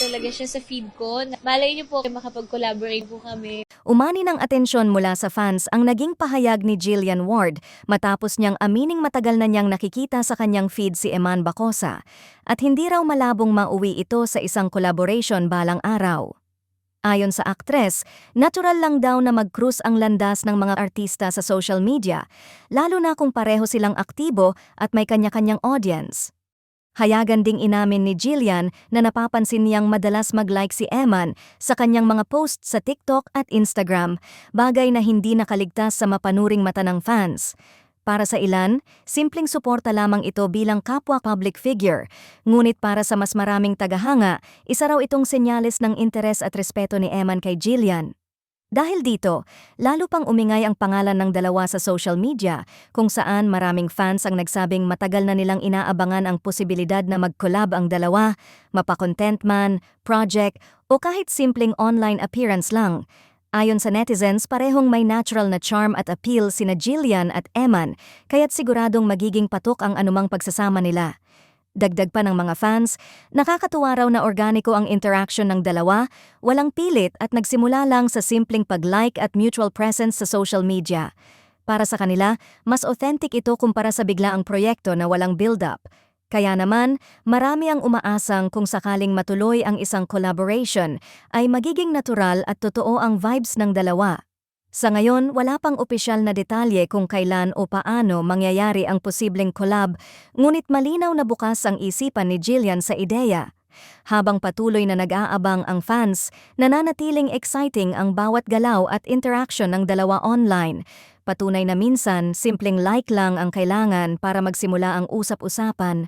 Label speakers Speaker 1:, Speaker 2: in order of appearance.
Speaker 1: talaga siya sa feed ko. Malay niyo po, makapag-collaborate po kami.
Speaker 2: Umani ng atensyon mula sa fans ang naging pahayag ni Jillian Ward matapos niyang amining matagal na niyang nakikita sa kanyang feed si Eman Bacosa at hindi raw malabong mauwi ito sa isang collaboration balang araw. Ayon sa aktres, natural lang daw na mag-cruise ang landas ng mga artista sa social media, lalo na kung pareho silang aktibo at may kanya-kanyang audience. Hayagan ding inamin ni Jillian na napapansin niyang madalas mag-like si Eman sa kanyang mga posts sa TikTok at Instagram, bagay na hindi nakaligtas sa mapanuring mata ng fans. Para sa ilan, simpleng suporta lamang ito bilang kapwa public figure, ngunit para sa mas maraming tagahanga, isa raw itong senyales ng interes at respeto ni Eman kay Jillian. Dahil dito, lalo pang umingay ang pangalan ng dalawa sa social media, kung saan maraming fans ang nagsabing matagal na nilang inaabangan ang posibilidad na mag-collab ang dalawa, mapa-content man, project, o kahit simpleng online appearance lang. Ayon sa netizens, parehong may natural na charm at appeal sina Jillian at Eman, kaya't siguradong magiging patok ang anumang pagsasama nila. Dagdag pa ng mga fans, nakakatuwa raw na organiko ang interaction ng dalawa, walang pilit at nagsimula lang sa simpleng pag-like at mutual presence sa social media. Para sa kanila, mas authentic ito kumpara sa biglaang proyekto na walang build-up. Kaya naman, marami ang umaasang kung sakaling matuloy ang isang collaboration, ay magiging natural at totoo ang vibes ng dalawa. Sa ngayon, wala pang opisyal na detalye kung kailan o paano mangyayari ang posibleng collab, ngunit malinaw na bukas ang isipan ni Jillian sa ideya. Habang patuloy na nag-aabang ang fans, nananatiling exciting ang bawat galaw at interaction ng dalawa online. Patunay na minsan, simpleng like lang ang kailangan para magsimula ang usap-usapan.